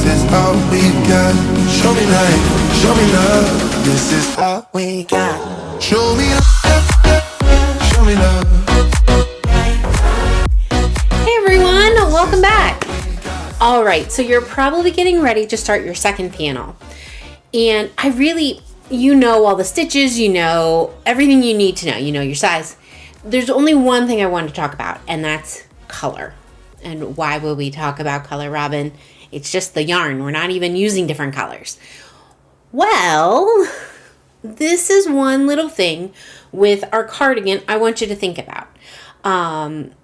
This is all we got. Show me light, show me love. This is all we got. Show me love, show me love. Hey everyone, welcome back. All right, so you're probably getting ready to start your second panel. And you know all the stitches, you know everything you need to know, you know your size. There's only one thing I want to talk about, and that's color. And why will we talk about color, Robyn? It's just the yarn. We're not even using different colors. Well, this is one little thing with our cardigan I want you to think about. And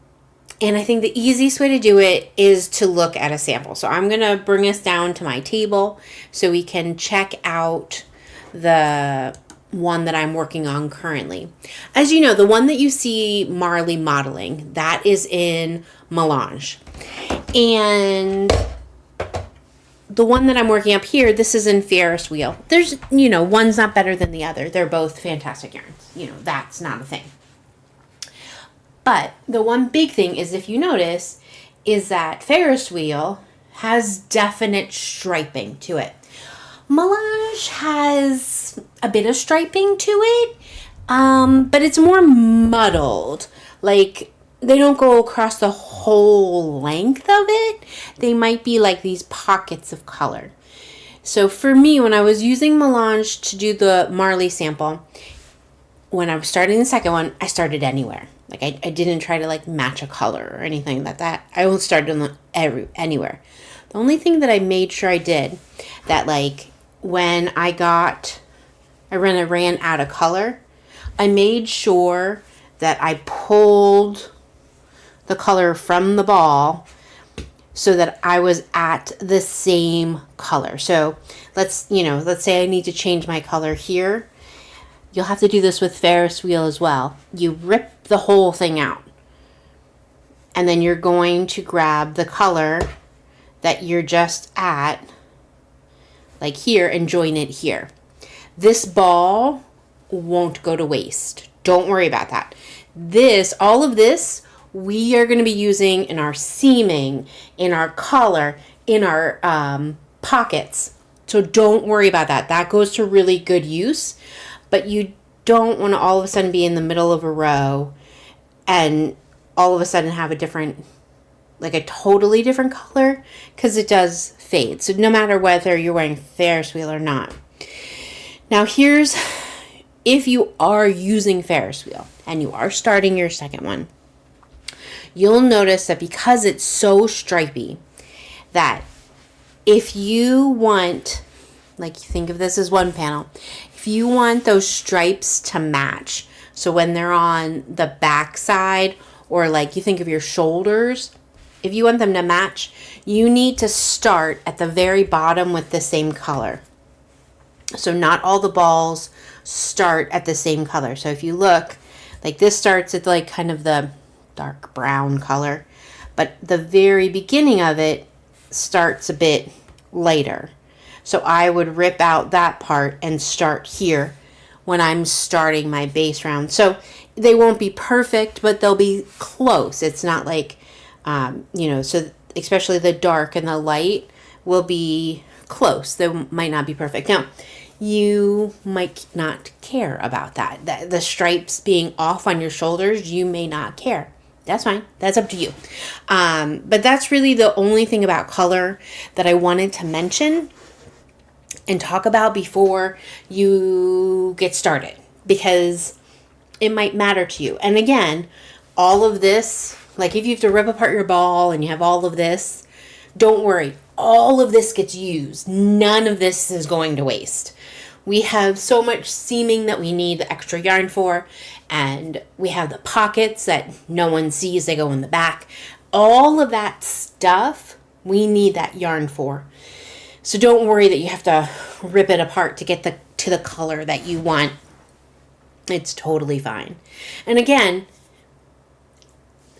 I think the easiest way to do it is to look at a sample. So I'm going to bring us down to my table so we can check out the one that I'm working on currently. As you know, the one that you see Marley modeling, that is in Melange. And the one that I'm working up here, this is in Ferris Wheel. There's, one's not better than the other. They're both fantastic yarns. That's not a thing. But the one big thing is, if you notice, is that Ferris Wheel has definite striping to it. Melange has a bit of striping to it, but it's more muddled. Like, they don't go across the whole length of it. They might be like these pockets of color. So for me, when I was using Melange to do the Marley sample, when I was starting the second one, I started anywhere. Like, I didn't try to match a color or anything like that. I only started anywhere. The only thing that I made sure I did, that when I ran out of color, I made sure that I pulled the color from the ball so that I was at the same color. So let's say I need to change my color here. You'll have to do this with Ferris Wheel as well. You rip the whole thing out, and then you're going to grab the color that you're just at, like here, and join it here. This ball won't go to waste. Don't worry about that. All of this, we are going to be using in our seaming, in our collar, in our pockets. So don't worry about that. That goes to really good use. But you don't want to all of a sudden be in the middle of a row and all of a sudden have a totally different color, because it does fade. So no matter whether you're wearing Ferris Wheel or not. Now if you are using Ferris Wheel and you are starting your second one, you'll notice that because it's so stripy, that if you want, think of this as one panel, if you want those stripes to match, so when they're on the back side, or you think of your shoulders, if you want them to match, you need to start at the very bottom with the same color. So not all the balls start at the same color. So if you look, this starts at kind of the dark brown color, but the very beginning of it starts a bit lighter. So I would rip out that part and start here when I'm starting my base round. So they won't be perfect, but they'll be close. It's not so especially the dark and the light will be close. They might not be perfect. Now, you might not care about that. The stripes being off on your shoulders, you may not care. That's fine. That's up to you. But that's really the only thing about color that I wanted to mention and talk about before you get started, because it might matter to you. And again, all of this, if you have to rip apart your ball and you have all of this, don't worry. All of this gets used. None of this is going to waste. We have so much seaming that we need the extra yarn for, and we have the pockets that no one sees. They go in the back. All of that stuff, we need that yarn for. So don't worry that you have to rip it apart to get to the color that you want. It's totally fine. And again,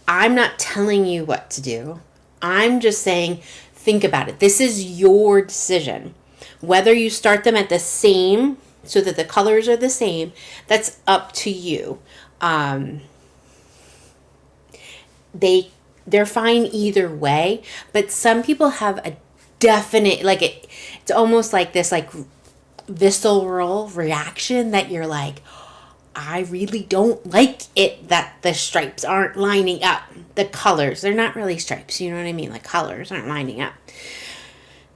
I'm not telling you what to do. I'm just saying, think about it. This is your decision. Whether you start them at the same, so that the colors are the same, that's up to you. They're fine either way, but some people have a definite, like it's almost like this like visceral reaction that you're like, I really don't like it that the stripes aren't lining up. The colors, they're not really stripes, you know what I mean? Like colors aren't lining up.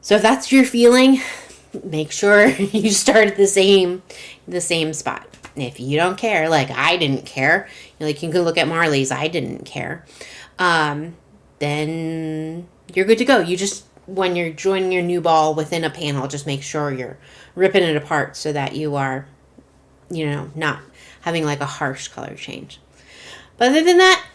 So if that's your feeling, make sure you start at the same spot. If you don't care, like I didn't care, like you can look at Marley's, I didn't care, then you're good to go. You just, when you're joining your new ball within a panel, just make sure you're ripping it apart so that you are, not having like a harsh color change. But other than that,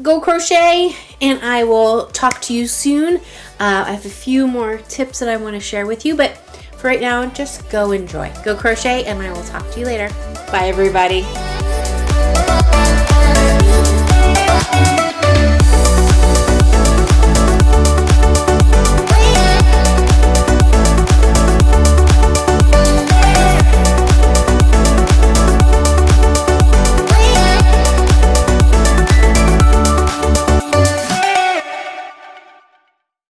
go crochet, and I will talk to you soon. I have a few more tips that I want to share with you, but for right now, just go enjoy. Go crochet, and I will talk to you later. Bye, everybody.